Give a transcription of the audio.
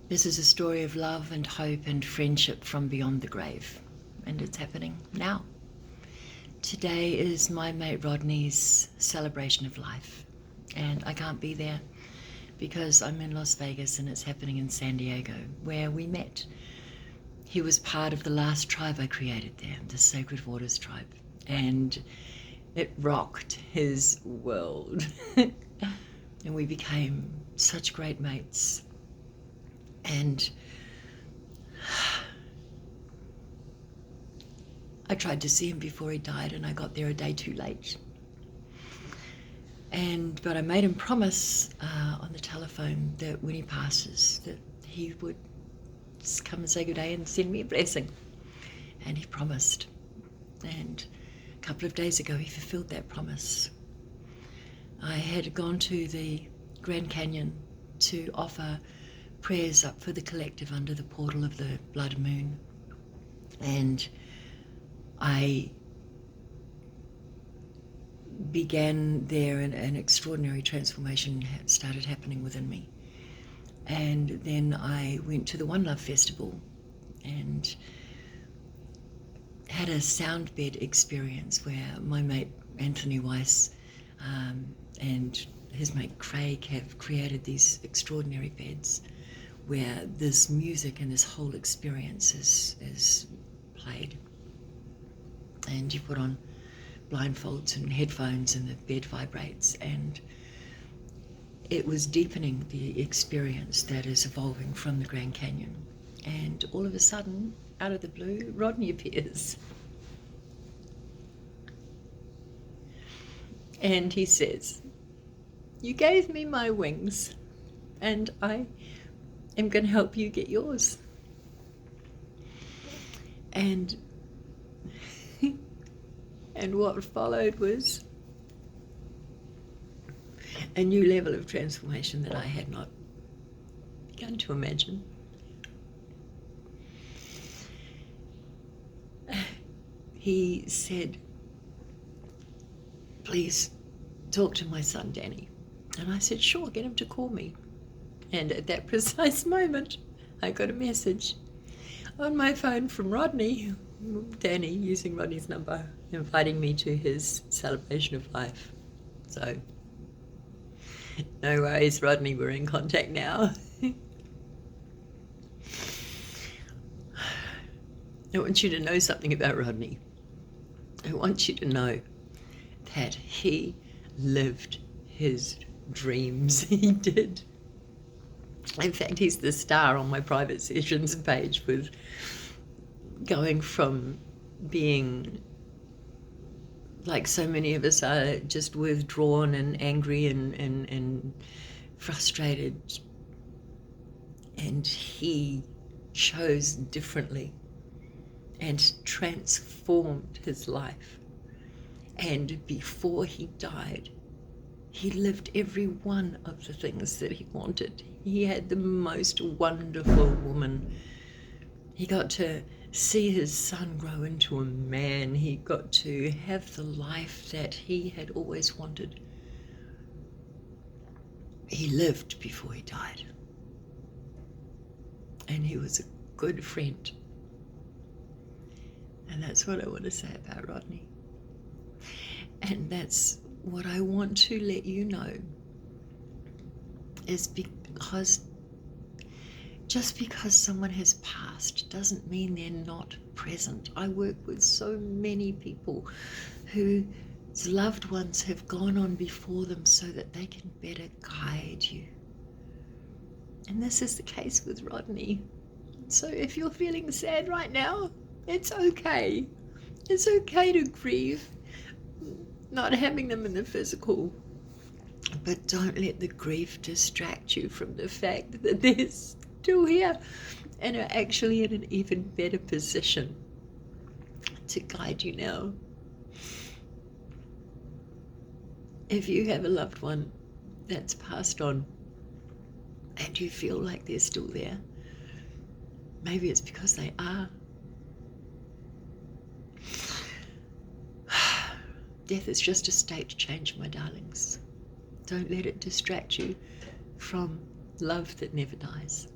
This is a story of love and hope and friendship from beyond the grave, and it's happening now. Today is my mate Rodney's celebration of life, and I can't be there because I'm in Las Vegas and it's happening in San Diego, where we met. He was part of the last tribe I created there, the Sacred Waters tribe, and it rocked his world. And we became such great mates. And I tried to see him before he died, and I got there a day too late. But I made him promise on the telephone that when he passes, that he would come and say good day and send me a blessing. And he promised. And a couple of days ago, he fulfilled that promise. I had gone to the Grand Canyon to offer prayers up for the collective under the portal of the blood moon, and I began there, and an extraordinary transformation started happening within me. And then I went to the One Love Festival and had a sound bed experience where my mate Anthony Weiss and his mate Craig have created these extraordinary beds where this music and this whole experience is played. And you put on blindfolds and headphones and the bed vibrates, and it was deepening the experience that is evolving from the Grand Canyon. And all of a sudden, out of the blue, Rodney appears. And he says, "You gave me my wings, and I am going to help you get yours." And what followed was a new level of transformation that I had not begun to imagine. He said, "Please talk to my son Danny." And I said, "Sure, get him to call me." And at that precise moment, I got a message on my phone from Rodney, Danny, using Rodney's number, inviting me to his celebration of life. So, no worries, Rodney, we're in contact now. I want you to know something about Rodney. I want you to know that he lived his dreams. He did. In fact, he's the star on my private sessions page, with going from being, like so many of us are, just withdrawn and angry and frustrated. And he chose differently and transformed his life. And before he died, he lived every one of the things that he wanted. He had the most wonderful woman. He got to see his son grow into a man. He got to have the life that he had always wanted. He lived before he died. And he was a good friend. And that's what I want to say about Rodney. And that's what I want to let you know, is because just because someone has passed doesn't mean they're not present. I work with so many people whose loved ones have gone on before them so that they can better guide you. And this is the case with Rodney. So if you're feeling sad right now, it's okay. It's okay to grieve not having them in the physical. But don't let the grief distract you from the fact that they're still here and are actually in an even better position to guide you now. If you have a loved one that's passed on and you feel like they're still there, maybe it's because they are. Death is just a state change, my darlings. Don't let it distract you from love that never dies.